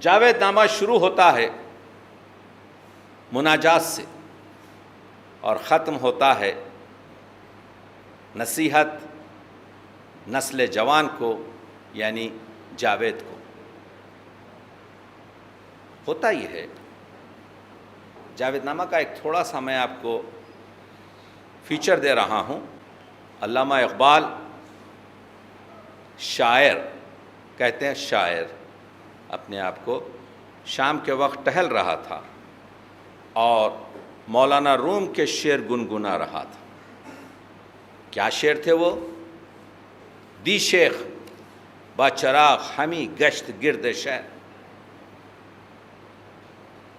جاوید نامہ شروع ہوتا ہے مناجات سے اور ختم ہوتا ہے نصیحت نسل جوان کو، یعنی جاوید کو۔ ہوتا یہ ہے، جاوید نامہ کا ایک تھوڑا سا میں آپ کو فیچر دے رہا ہوں۔ علامہ اقبال شاعر کہتے ہیں، شاعر اپنے آپ کو شام کے وقت ٹہل رہا تھا اور مولانا روم کے شعر گنگنا رہا تھا۔ کیا شعر تھے وہ؟ دی شیخ با چراغ ہمی گشت گرد شہر۔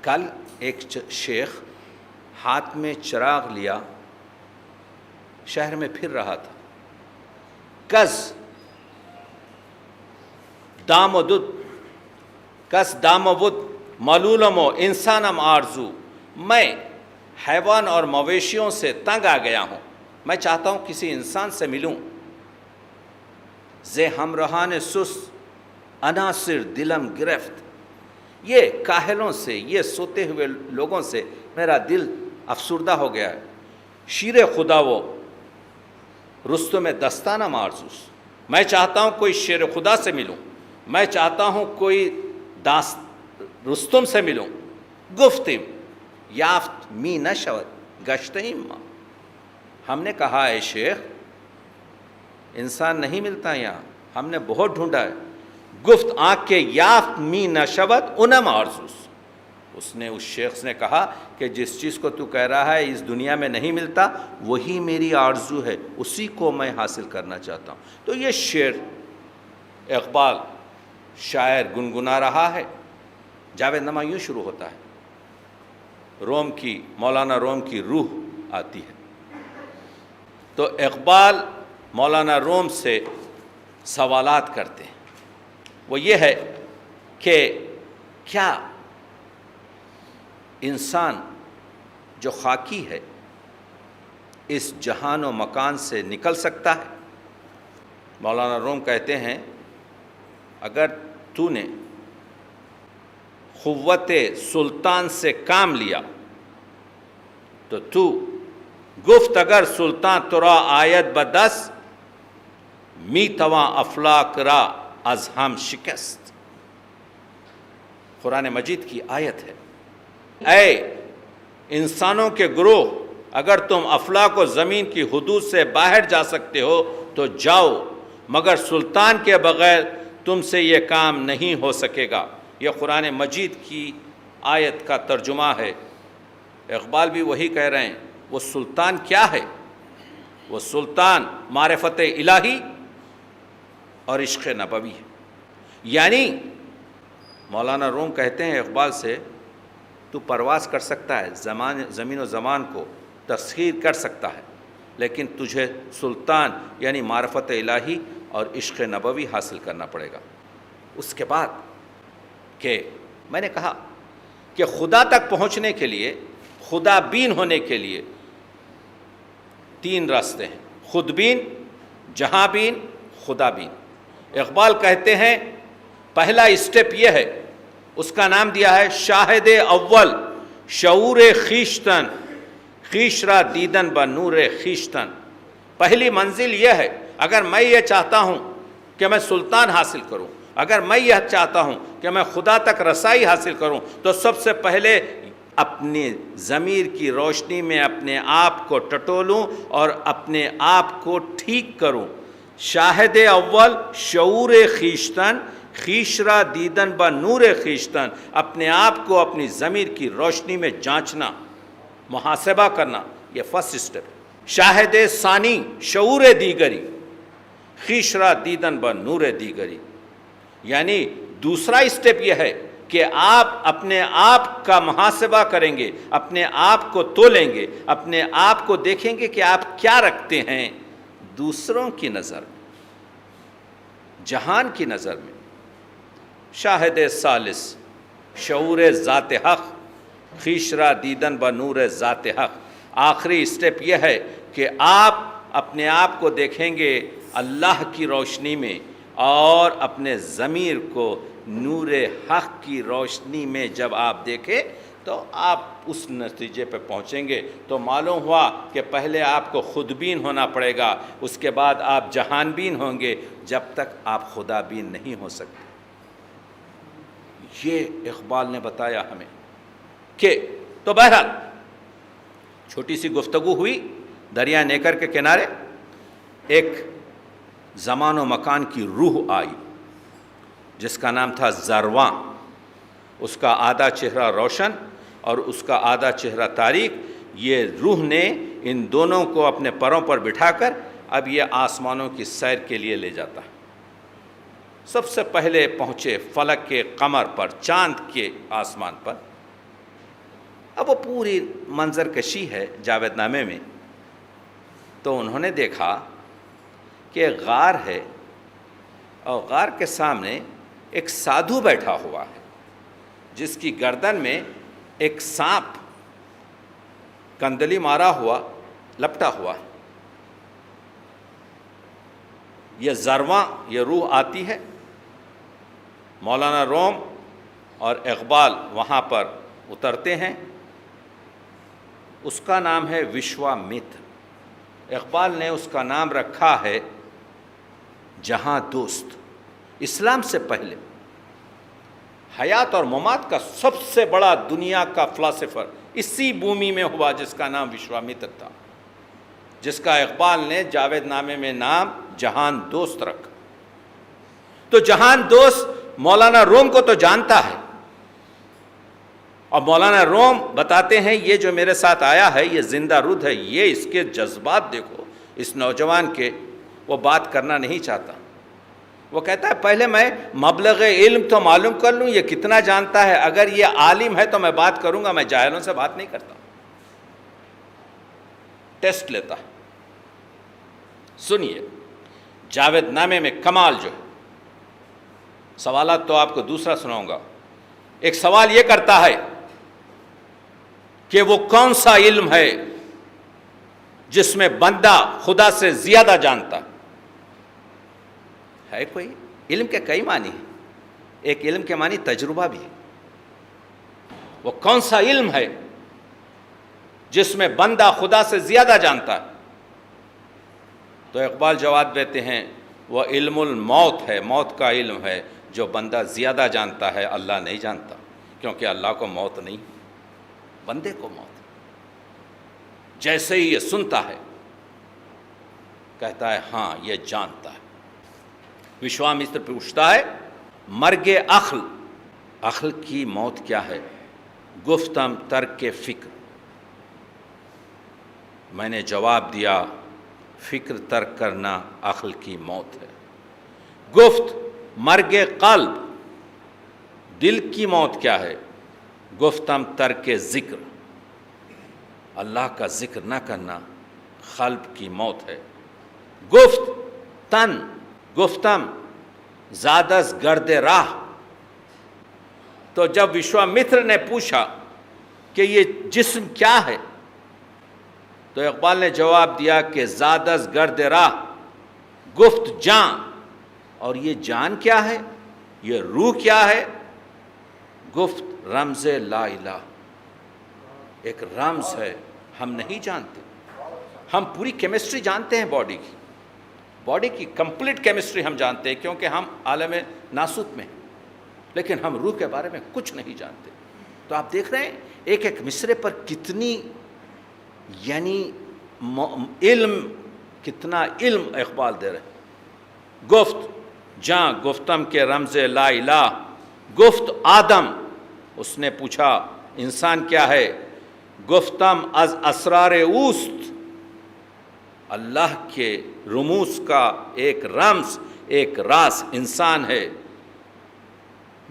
کل ایک شیخ ہاتھ میں چراغ لیا شہر میں پھر رہا تھا۔ کس دام و دد کس دام و ود معلولم و انسانم آرزو، میں حیوان اور مویشیوں سے تنگ آ گیا ہوں، میں چاہتا ہوں کسی انسان سے ملوں۔ زے ہمراہان سست عناصر دلم گرفت، یہ کاہلوں سے، یہ سوتے ہوئے لوگوں سے میرا دل افسردہ ہو گیا ہے۔ شیر خدا وہ رستم دستانم آرزوس، میں چاہتا ہوں کوئی شیر خدا سے ملوں، میں چاہتا ہوں کوئی رستم سے ملوں۔ گفتم یافت می نشود گشتیم ما، ہم نے کہا اے شیخ انسان نہیں ملتا یہاں، ہم نے بہت ڈھونڈا ہے۔ گفت آنکھ کے یافت می نشود انم آرزوس، اس شیخ نے کہا کہ جس چیز کو تو کہہ رہا ہے اس دنیا میں نہیں ملتا، وہی میری آرزو ہے، اسی کو میں حاصل کرنا چاہتا ہوں۔ تو یہ شعر اقبال شاعر گنگنا رہا ہے۔ جاوید نامہ یوں شروع ہوتا ہے، مولانا روم کی روح آتی ہے۔ تو اقبال مولانا روم سے سوالات کرتے ہیں، وہ یہ ہے کہ کیا انسان جو خاکی ہے اس جہان و مکان سے نکل سکتا ہے؟ مولانا روم کہتے ہیں اگر تو نے قوت سلطان سے کام لیا تو گفت اگر سلطان ترا آید بدس می تواں افلاک را از ہم شکست۔ قرآن مجید کی آیت ہے، اے انسانوں کے گروہ اگر تم افلاک و زمین کی حدود سے باہر جا سکتے ہو تو جاؤ، مگر سلطان کے بغیر تم سے یہ کام نہیں ہو سکے گا۔ یہ قرآن مجید کی آیت کا ترجمہ ہے۔ اقبال بھی وہی کہہ رہے ہیں۔ وہ سلطان کیا ہے؟ وہ سلطان معرفت الہی اور عشق نبوی ہے۔ یعنی مولانا روم کہتے ہیں اقبال سے، تو پرواز کر سکتا ہے، زمین و زمان کو تسخیر کر سکتا ہے، لیکن تجھے سلطان یعنی معرفت الہی اور عشق نبوی حاصل کرنا پڑے گا۔ اس کے بعد کہ میں نے کہا کہ خدا تک پہنچنے کے لیے، خدا بین ہونے کے لیے 3 راستے ہیں، خود بین، جہاں بین، خدا بین۔ اقبال کہتے ہیں پہلا اسٹیپ یہ ہے، اس کا نام دیا ہے شاہد اول شعور خیشتن خیش را دیدن با نور خیشتن۔ پہلی منزل یہ ہے، اگر میں یہ چاہتا ہوں کہ میں سلطان حاصل کروں، اگر میں یہ چاہتا ہوں کہ میں خدا تک رسائی حاصل کروں، تو سب سے پہلے اپنی ضمیر کی روشنی میں اپنے آپ کو ٹٹولوں اور اپنے آپ کو ٹھیک کروں۔ شاہد اول شعور خیشتن خیش را دیدن با نور خیشتن، اپنے آپ کو اپنی ضمیر کی روشنی میں جانچنا، محاسبہ کرنا، یہ فرسٹ اسٹیپ۔ شاہد ثانی شعور دیگری خیش را دیدن با نور دیگری، یعنی دوسرا اسٹیپ یہ ہے کہ آپ اپنے آپ کا محاسبہ کریں گے، اپنے آپ کو تولیں گے، اپنے آپ کو دیکھیں گے کہ آپ کیا رکھتے ہیں دوسروں کی نظر میں، جہان کی نظر میں۔ شاہد ثالث شعور ذات حق خیش را دیدن با نور ذات حق، آخری اسٹیپ یہ ہے کہ آپ اپنے آپ کو دیکھیں گے اللہ کی روشنی میں اور اپنے ضمیر کو نور حق کی روشنی میں جب آپ دیکھیں تو آپ اس نتیجے پہ پہنچیں گے. تو معلوم ہوا کہ پہلے آپ کو خود بین ہونا پڑے گا, اس کے بعد آپ جہان بین ہوں گے, جب تک آپ خدا بین نہیں ہو سکتے. یہ اقبال نے بتایا ہمیں کہ تو بہرحال چھوٹی سی گفتگو ہوئی دریا نیکر کے کنارے. ایک زمان و مکان کی روح آئی جس کا نام تھا زرواں. اس کا آدھا چہرہ روشن اور اس کا آدھا چہرہ تاریک. یہ روح نے ان دونوں کو اپنے پروں پر بٹھا کر اب یہ آسمانوں کی سیر کے لیے لے جاتا ہے. سب سے پہلے پہنچے فلک کے قمر پر, چاند کے آسمان پر. اب وہ پوری منظر کشی ہے جاوید نامے میں. تو انہوں نے دیکھا کہ غار ہے اور غار کے سامنے ایک سادھو بیٹھا ہوا ہے جس کی گردن میں ایک سانپ کندلی مارا ہوا لپٹا ہوا ہے. یہ زرواں, یہ روح آتی ہے. مولانا روم اور اقبال وہاں پر اترتے ہیں. اس کا نام ہے وشوامتر. اقبال نے اس کا نام رکھا ہے جہاں دوست. اسلام سے پہلے حیات اور ممات کا سب سے بڑا دنیا کا فلاسفر اسی بھومی میں ہوا جس کا نام وشوامتر تھا, جس کا اقبال نے جاوید نامے میں نام جہان دوست رکھا. تو جہان دوست مولانا روم کو تو جانتا ہے, اور مولانا روم بتاتے ہیں یہ جو میرے ساتھ آیا ہے یہ زندہ رود ہے. یہ اس کے جذبات دیکھو اس نوجوان کے, وہ بات کرنا نہیں چاہتا. وہ کہتا ہے پہلے میں مبلغ علم تو معلوم کر لوں یہ کتنا جانتا ہے, اگر یہ عالم ہے تو میں بات کروں گا, میں جاہلوں سے بات نہیں کرتا. ٹیسٹ لیتا ہے. سنیے جاوید نامے میں کمال جو ہے, سوالات تو آپ کو دوسرا سناؤں گا. ایک سوال یہ کرتا ہے کہ وہ کون سا علم ہے جس میں بندہ خدا سے زیادہ جانتا ہے. کوئی علم کے کئی معنی ہیں, ایک علم کے معنی تجربہ بھی ہے. وہ کون سا علم ہے جس میں بندہ خدا سے زیادہ جانتا ہے؟ تو اقبال جواب دیتے ہیں وہ علم الموت ہے, موت کا علم ہے جو بندہ زیادہ جانتا ہے, اللہ نہیں جانتا, کیونکہ اللہ کو موت نہیں, بندے کو موت. جیسے ہی یہ سنتا ہے کہتا ہے ہاں یہ جانتا ہے. وشوامتر پوچھتا ہے مرگ عقل, عقل کی موت کیا ہے؟ گفتم ترک فکر. میں نے جواب دیا فکر ترک کرنا عقل کی موت ہے. گفت مرگ قلب, دل کی موت کیا ہے؟ گفتم ترک ذکر, اللہ کا ذکر نہ کرنا قلب کی موت ہے. گفت تن, گفتم زادس گرد راہ. تو جب وشوامتر نے پوچھا کہ یہ جسم کیا ہے تو اقبال نے جواب دیا کہ زادس گرد راہ. گفت جان, اور یہ جان کیا ہے, یہ روح کیا ہے؟ گفت رمز لا الہ, ایک رمز ہے, ہم نہیں جانتے. ہم پوری کیمسٹری جانتے ہیں باڈی کی, باڈی کی کمپلیٹ کیمسٹری ہم جانتے ہیں کیونکہ ہم عالم ناسوت میں ہیں, لیکن ہم روح کے بارے میں کچھ نہیں جانتے. تو آپ دیکھ رہے ہیں ایک ایک مصرے پر کتنی یعنی علم, کتنا علم اقبال دے رہے ہیں. گفت جاں, گفتم کے رمز لا الہ. گفت آدم, اس نے پوچھا انسان کیا ہے؟ گفتم از اسرار اوست, اللہ کے رموز کا ایک رمز, ایک راز انسان ہے.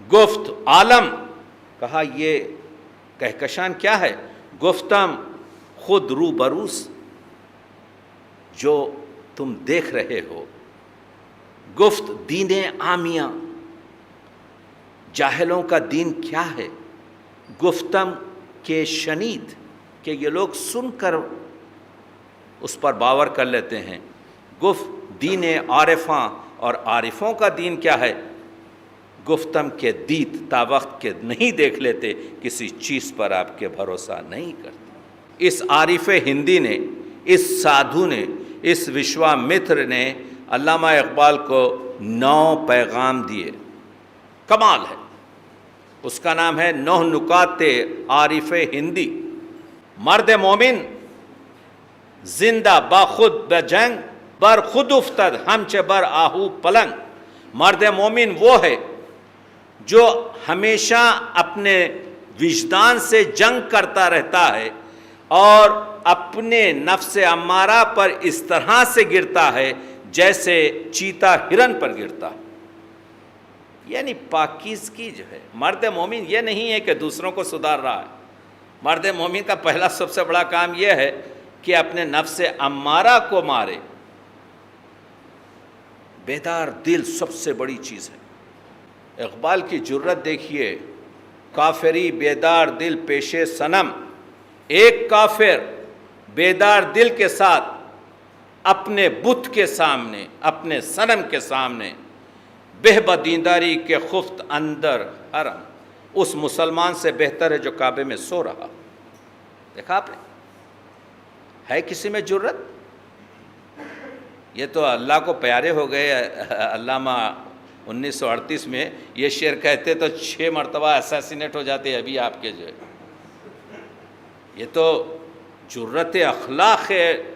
گفت عالم, کہا یہ کہکشان کیا ہے؟ گفتم خود رو بروس, جو تم دیکھ رہے ہو. گفت دین عامیہ, جاہلوں کا دین کیا ہے؟ گفتم کہ شنید, کہ یہ لوگ سن کر اس پر باور کر لیتے ہیں. گفت دین عارفاں, اور عارفوں کا دین کیا ہے؟ گفتم کے دیت تا وقت کے نہیں دیکھ لیتے، کسی چیز پر آپ کے بھروسہ نہیں کرتے۔ اس عارف ہندی نے، اس سادھو نے، اس وشوامتر نے علامہ اقبال کو 9 پیغام دیے، کمال ہے۔ اس کا نام ہے 9 نکات عارف ہندی۔ مرد مومن زندہ با خود بجنگ، بر خود افتد ہمچ بر آہو پلنگ۔ مرد مومن وہ ہے جو ہمیشہ اپنے وجدان سے جنگ کرتا رہتا ہے اور اپنے نفس امارہ پر اس طرح سے گرتا ہے جیسے چیتا ہرن پر گرتا ہے۔ یعنی پاکیزگی جو ہے، مرد مومن یہ نہیں ہے کہ دوسروں کو سدھار رہا ہے۔ مرد مومن کا پہلا سب سے بڑا کام یہ ہے کہ اپنے نفس امارہ کو مارے۔ بیدار دل سب سے بڑی چیز ہے۔ اقبال کی جرت دیکھیے، کافری بیدار دل پیش صنم۔ ایک کافر بیدار دل کے ساتھ اپنے بت کے سامنے، اپنے صنم کے سامنے، بہ بدینداری کے خفت اندر حرم، اس مسلمان سے بہتر ہے جو کعبے میں سو رہا۔ دیکھا آپ نے، ہے کسی میں جرت؟ یہ تو اللہ کو پیارے ہو گئے۔ علامہ 1938 میں یہ شعر کہتے تو 6 مرتبہ اسیسینیٹ ہو جاتے ابھی آپ کے جو ہے۔ یہ تو جرت اخلاق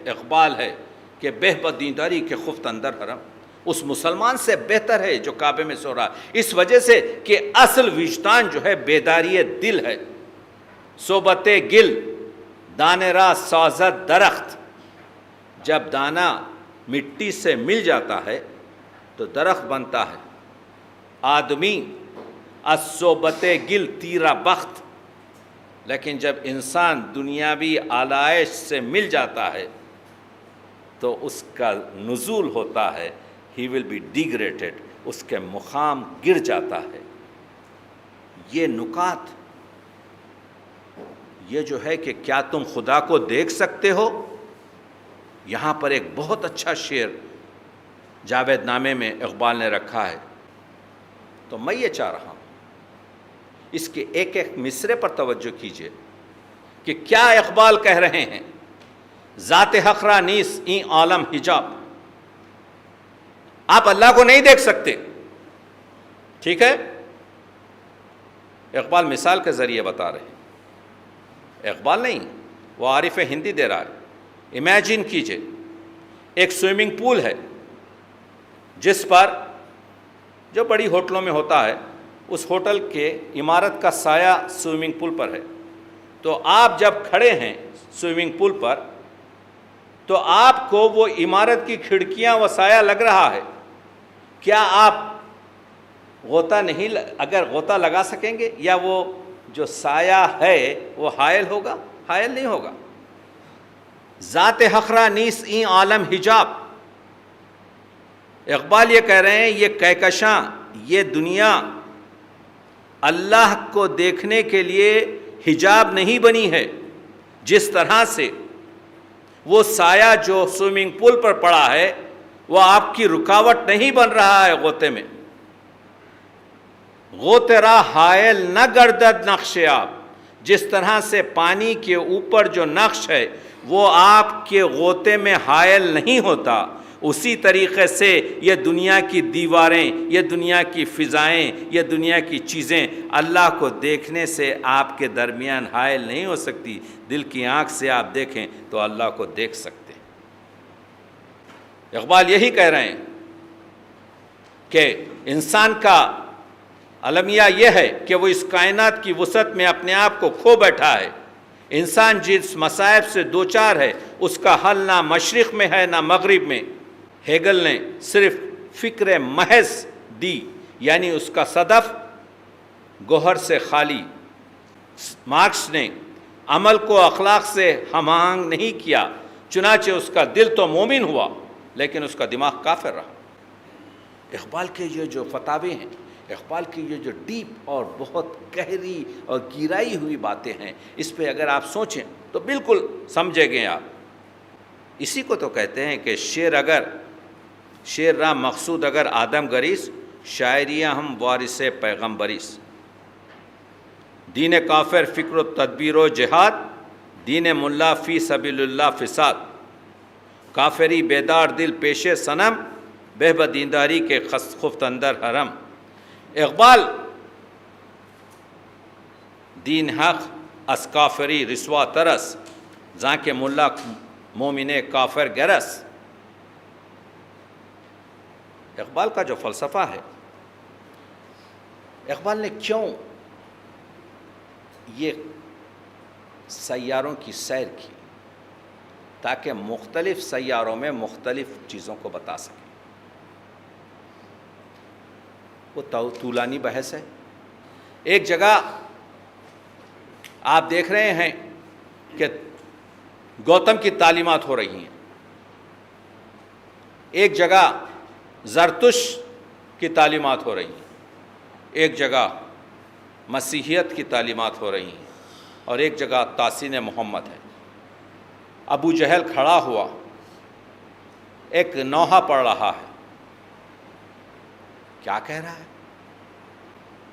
اقبال ہے کہ بہ بدینداری کے خفت اندر حرم، اس مسلمان سے بہتر ہے جو کعبے میں سو رہا۔ اس وجہ سے کہ اصل وجدان جو ہے بیداری دل ہے۔ صحبت گل دانے را سازد درخت، جب دانہ مٹی سے مل جاتا ہے تو درخت بنتا ہے۔ آدمی از صحبت گل تیرا بخت، لیکن جب انسان دنیاوی آلائش سے مل جاتا ہے تو اس کا نزول ہوتا ہے، ہی ول بی ڈیگریڈڈ، اس کے مقام گر جاتا ہے۔ یہ نکات، یہ جو ہے کہ کیا تم خدا کو دیکھ سکتے ہو؟ یہاں پر ایک بہت اچھا شعر جاوید نامے میں اقبال نے رکھا ہے، تو میں یہ چاہ رہا ہوں اس کے ایک ایک مصرے پر توجہ کیجئے کہ کیا اقبال کہہ رہے ہیں۔ ذات حق را نیست این عالم حجاب، آپ اللہ کو نہیں دیکھ سکتے، ٹھیک ہے؟ اقبال مثال کے ذریعے بتا رہے ہیں، اقبال نہیں، وہ عارف ہندی دے رہا ہے۔ امیجن کیجئے ایک سوئمنگ پول ہے جس پر، جو بڑی ہوٹلوں میں ہوتا ہے، اس ہوٹل کے عمارت کا سایہ سوئمنگ پول پر ہے۔ تو آپ جب کھڑے ہیں سوئمنگ پول پر تو آپ کو وہ عمارت کی کھڑکیاں و سایہ لگ رہا ہے، کیا آپ غوطہ نہیں، اگر غوطہ لگا سکیں گے یا وہ جو سایہ ہے وہ حائل ہوگا؟ حائل نہیں ہوگا۔ ذات حق را نیست این عالم حجاب، اقبال یہ کہہ رہے ہیں یہ کہکشاں، یہ دنیا اللہ کو دیکھنے کے لیے حجاب نہیں بنی ہے۔ جس طرح سے وہ سایہ جو سوئمنگ پول پر پڑا ہے وہ آپ کی رکاوٹ نہیں بن رہا ہے غوطے میں۔ غوطے را حائل نہ گردد نقش آب، جس طرح سے پانی کے اوپر جو نقش ہے وہ آپ کے غوطے میں حائل نہیں ہوتا، اسی طریقے سے یہ دنیا کی دیواریں، یہ دنیا کی فضائیں، یہ دنیا کی چیزیں اللہ کو دیکھنے سے آپ کے درمیان حائل نہیں ہو سکتی۔ دل کی آنکھ سے آپ دیکھیں تو اللہ کو دیکھ سکتے ہیں۔ اقبال یہی کہہ رہے ہیں کہ انسان کا المیہ یہ ہے کہ وہ اس کائنات کی وسعت میں اپنے آپ کو کھو بیٹھا ہے۔ انسان جس مصائب سے دوچار ہے اس کا حل نہ مشرق میں ہے نہ مغرب میں۔ ہیگل نے صرف فکر محض دی، یعنی اس کا صدف گوہر سے خالی۔ مارکس نے عمل کو اخلاق سے ہم آہنگ نہیں کیا، چنانچہ اس کا دل تو مومن ہوا لیکن اس کا دماغ کافر رہا۔ اقبال کے یہ جو فتاوے ہیں، اقبال کی یہ جو ڈیپ اور بہت گہری اور گہرائی ہوئی باتیں ہیں، اس پہ اگر آپ سوچیں تو بالکل سمجھے گئے آپ۔ اسی کو تو کہتے ہیں کہ شعر را مقصود اگر آدم گریز شاعریاں ہم وارث پیغمبریس، دین کافر فکر و تدبیر و جہاد، دین ملا فی سبیل اللہ فساد، کافری بیدار دل پیش صنم، بہ دینداری کے خفت اندر حرم۔ اقبال دین حق از کافری رسوا ترس، زاں کے ملا مومن کافر گرس۔ اقبال کا جو فلسفہ ہے، اقبال نے کیوں یہ سیاروں کی سیر کی؟ تاکہ مختلف سیاروں میں مختلف چیزوں کو بتا سکیں۔ وہ طولانی بحث ہے۔ ایک جگہ آپ دیکھ رہے ہیں کہ گوتم کی تعلیمات ہو رہی ہیں، ایک جگہ زرتش کی تعلیمات ہو رہی ہیں، ایک جگہ مسیحیت کی تعلیمات ہو رہی ہیں، اور ایک جگہ تحسین محمد ہے۔ ابو جہل کھڑا ہوا ایک نوحہ پڑھ رہا ہے، کیا کہہ رہا ہے؟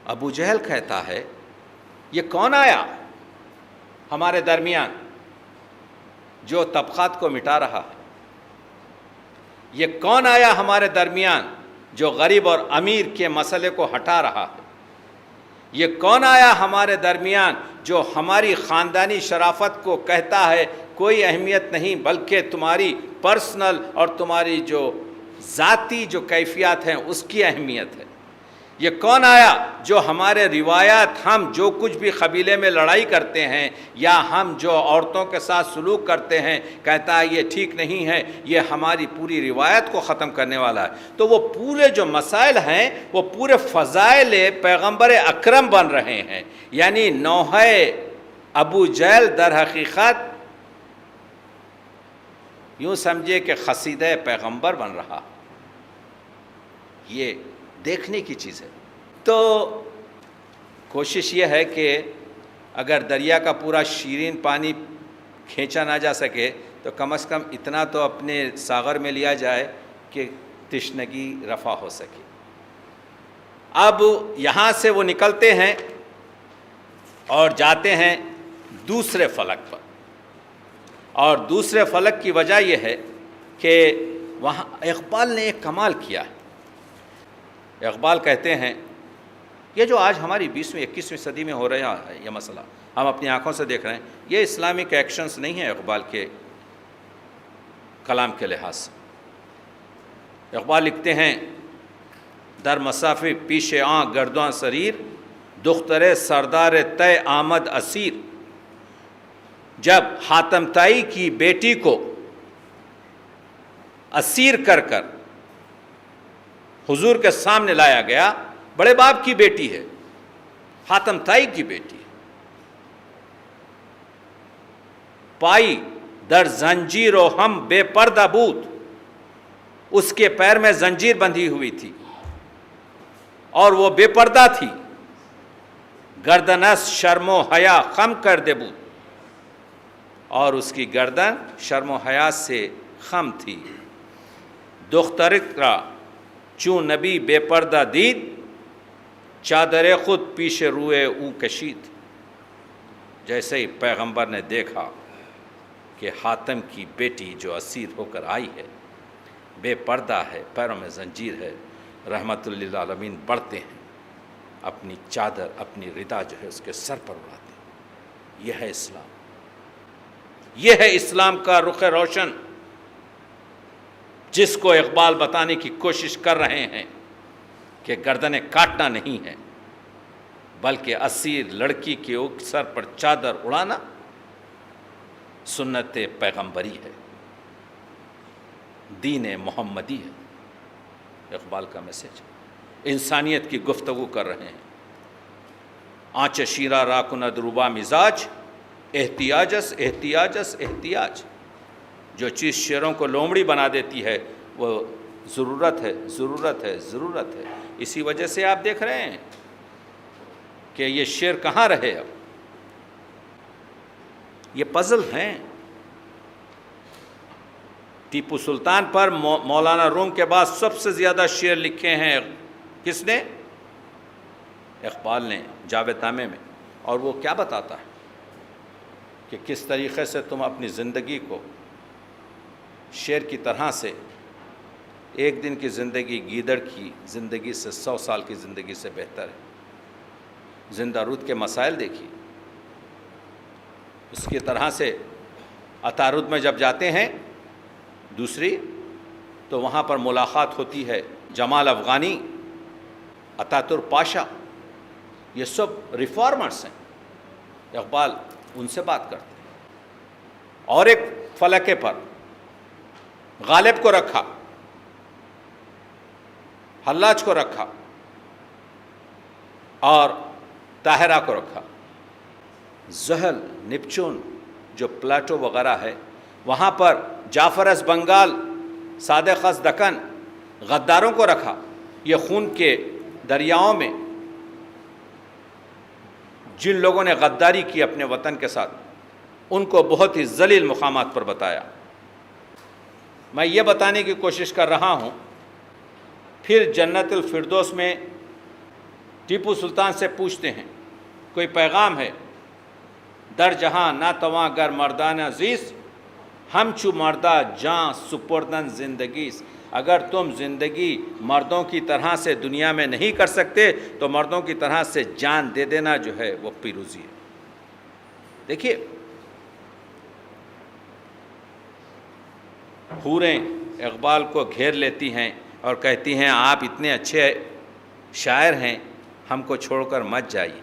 ابو جہل کہتا ہے یہ کون آیا ہمارے درمیان جو طبقات کو مٹا رہا ہے؟ یہ کون آیا ہمارے درمیان جو غریب اور امیر کے مسئلے کو ہٹا رہا ہے؟ یہ کون آیا ہمارے درمیان جو ہماری خاندانی شرافت کو کہتا ہے کوئی اہمیت نہیں بلکہ تمہاری پرسنل اور تمہاری جو ذاتی جو کیفیات ہیں اس کی اہمیت ہے؟ یہ کون آیا جو ہمارے روایات، ہم جو کچھ بھی قبیلے میں لڑائی کرتے ہیں یا ہم جو عورتوں کے ساتھ سلوک کرتے ہیں کہتا ہے یہ ٹھیک نہیں ہے، یہ ہماری پوری روایت کو ختم کرنے والا ہے؟ تو وہ پورے جو مسائل ہیں وہ پورے فضائل پیغمبر اکرم بن رہے ہیں، یعنی نوحہ ابو جہل در حقیقت یوں سمجھے کہ قصیدہ پیغمبر بن رہا۔ یہ دیکھنے کی چیز ہے۔ تو کوشش یہ ہے کہ اگر دریا کا پورا شیرین پانی کھینچا نہ جا سکے تو کم از کم اتنا تو اپنے ساغر میں لیا جائے کہ تشنگی رفع ہو سکے۔ اب یہاں سے وہ نکلتے ہیں اور جاتے ہیں دوسرے فلک پر، اور دوسرے فلک کی وجہ یہ ہے کہ وہاں اقبال نے ایک کمال کیا ہے۔ اقبال کہتے ہیں یہ جو آج ہماری 20ویں 21ویں صدی میں ہو رہا ہے یہ مسئلہ ہم اپنی آنکھوں سے دیکھ رہے ہیں، یہ اسلامک ایکشنز نہیں ہیں اقبال کے کلام کے لحاظ سے۔ اقبال لکھتے ہیں در مسافی پیش آں گرداں سریر، دختر سردار طے آمد اسیر۔ جب حاتم طائی کی بیٹی کو اسیر کر کر حضور کے سامنے لایا گیا، بڑے باپ کی بیٹی ہے، حاتم طائی کی بیٹی ہے، پائی در زنجیر و ہم بے پردہ بود، اس کے پیر میں زنجیر بندھی ہوئی تھی اور وہ بے پردہ تھی، گردنس شرم و حیا خم کر دے بود، اور اس کی گردن شرم و حیا سے خم تھی۔ دخترک را چون نبی بے پردہ دید، چادر خود پیش روئے او کشید۔ جیسے ہی پیغمبر نے دیکھا کہ حاتم کی بیٹی جو اسیر ہو کر آئی ہے، بے پردہ ہے، پیروں میں زنجیر ہے، رحمت للعالمین بڑھتے ہیں، اپنی چادر اپنی ردا جو ہے اس کے سر پر اڑاتے ہیں۔ یہ ہے اسلام، یہ ہے اسلام کا رخ روشن جس کو اقبال بتانے کی کوشش کر رہے ہیں کہ گردنیں کاٹنا نہیں ہے بلکہ اسیر لڑکی کے سر پر چادر اڑانا سنت پیغمبری ہے، دین محمدی ہے۔ اقبال کا میسج انسانیت کی گفتگو کر رہے ہیں۔ آنچ شیرہ را کند روبا مزاج، احتیاجس احتیاجس احتیاج۔ جو چیز شیروں کو لومڑی بنا دیتی ہے وہ ضرورت ہے ضرورت ہے ضرورت ہے۔ اسی وجہ سے آپ دیکھ رہے ہیں کہ یہ شیر کہاں رہے اب، یہ پزل ہیں۔ ٹیپو سلطان پر مولانا روم کے بعد سب سے زیادہ شعر لکھے ہیں کس نے؟ اقبال نے جاوید نامے میں. اور وہ کیا بتاتا ہے کہ کس طریقے سے تم اپنی زندگی کو شیر کی طرح سے، ایک دن کی زندگی گیدڑ کی زندگی سے 100 سال کی زندگی سے بہتر ہے. زندہ رود کے مسائل دیکھیے. اس کی طرح سے عطارد میں جب جاتے ہیں دوسری، تو وہاں پر ملاقات ہوتی ہے جمال افغانی، اتاترک پاشا، یہ سب ریفارمرز ہیں. اقبال ان سے بات کرتے ہیں. اور ایک فلکے پر غالب کو رکھا، حلاج کو رکھا اور طاہرہ کو رکھا. زحل، نیپچون جو پلاٹو وغیرہ ہے، وہاں پر جعفر از بنگال، صادق از دکن، غداروں کو رکھا. یہ خون کے دریاؤں میں جن لوگوں نے غداری کی اپنے وطن کے ساتھ، ان کو بہت ہی ذلیل مقامات پر بتایا. میں یہ بتانے کی کوشش کر رہا ہوں، پھر جنت الفردوس میں ٹیپو سلطان سے پوچھتے ہیں کوئی پیغام ہے؟ در جہاں ناتواں گر مردان عزیز، ہم چو مردہ جاں سپردن زندگیز. اگر تم زندگی مردوں کی طرح سے دنیا میں نہیں کر سکتے تو مردوں کی طرح سے جان دے دینا جو ہے وہ پیروزی ہے. دیکھیے، حوریں اقبال کو گھیر لیتی ہیں اور کہتی ہیں آپ اتنے اچھے شاعر ہیں، ہم کو چھوڑ کر مت جائیے.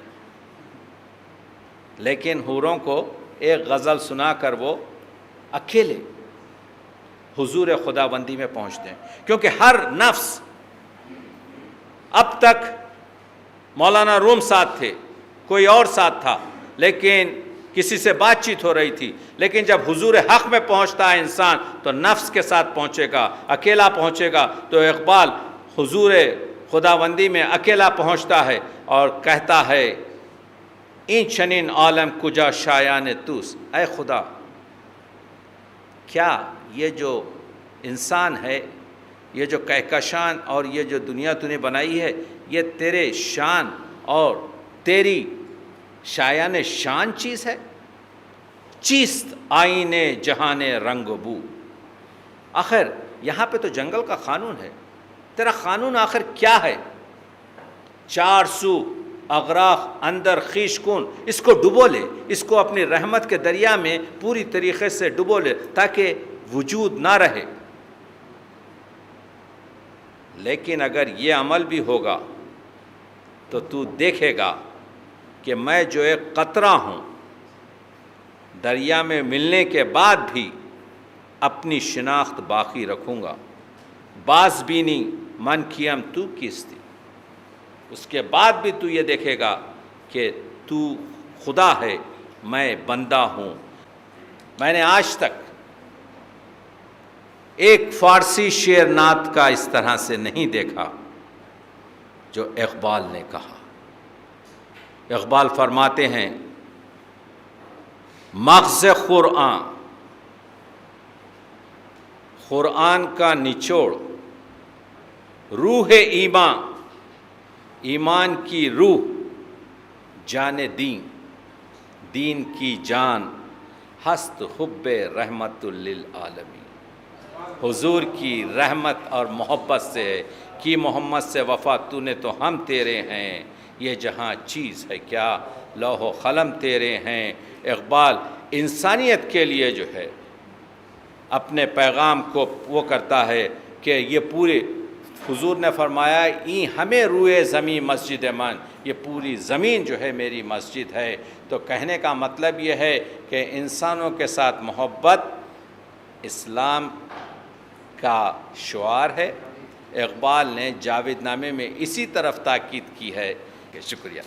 لیکن حوروں کو ایک غزل سنا کر وہ اکیلے حضور خداوندی میں پہنچتے ہیں. کیونکہ ہر نفس، اب تک مولانا روم ساتھ تھے، کوئی اور ساتھ تھا، لیکن کسی سے بات چیت ہو رہی تھی. لیکن جب حضور حق میں پہنچتا ہے انسان تو نفس کے ساتھ پہنچے گا، اکیلا پہنچے گا. تو اقبال حضور خداوندی میں اکیلا پہنچتا ہے اور کہتا ہے این چنین عالم کجا شایان توس. اے خدا، کیا یہ جو انسان ہے، یہ جو کہکشان اور یہ جو دنیا تو نے بنائی ہے، یہ تیرے شان اور تیری شایان شان چیز ہے؟ چیست آئین جہان رنگ و بو. آخر یہاں پہ تو جنگل کا قانون ہے، تیرا قانون آخر کیا ہے؟ 400 اغراق اندر خیش کن، اس کو ڈبو لے، اس کو اپنی رحمت کے دریا میں پوری طریقے سے ڈبو لے تاکہ وجود نہ رہے. لیکن اگر یہ عمل بھی ہوگا تو تو دیکھے گا کہ میں جو ایک قطرہ ہوں، دریا میں ملنے کے بعد بھی اپنی شناخت باقی رکھوں گا. باز بینی من کیم تو کیستی. اس کے بعد بھی تو یہ دیکھے گا کہ تو خدا ہے، میں بندہ ہوں. میں نے آج تک ایک فارسی شعر نعت کا اس طرح سے نہیں دیکھا جو اقبال نے کہا. اقبال فرماتے ہیں مغز قرآن، قرآن کا نچوڑ، روح ایمان، ایمان کی روح، جان دین، دین کی جان، ہست حب رحمت للعالمین. حضور کی رحمت اور محبت سے کی محمد سے وفا تو نے تو ہم تیرے ہیں. یہ جہاں چیز ہے کیا، لوح و قلم تیرے ہیں. اقبال انسانیت کے لیے جو ہے اپنے پیغام کو وہ کرتا ہے کہ یہ پورے حضور نے فرمایا این ہمیں روئے زمین مسجد من، یہ پوری زمین جو ہے میری مسجد ہے. تو کہنے کا مطلب یہ ہے کہ انسانوں کے ساتھ محبت اسلام کا شعار ہے. اقبال نے جاوید نامے میں اسی طرف تاکید کی ہے. شکریہ.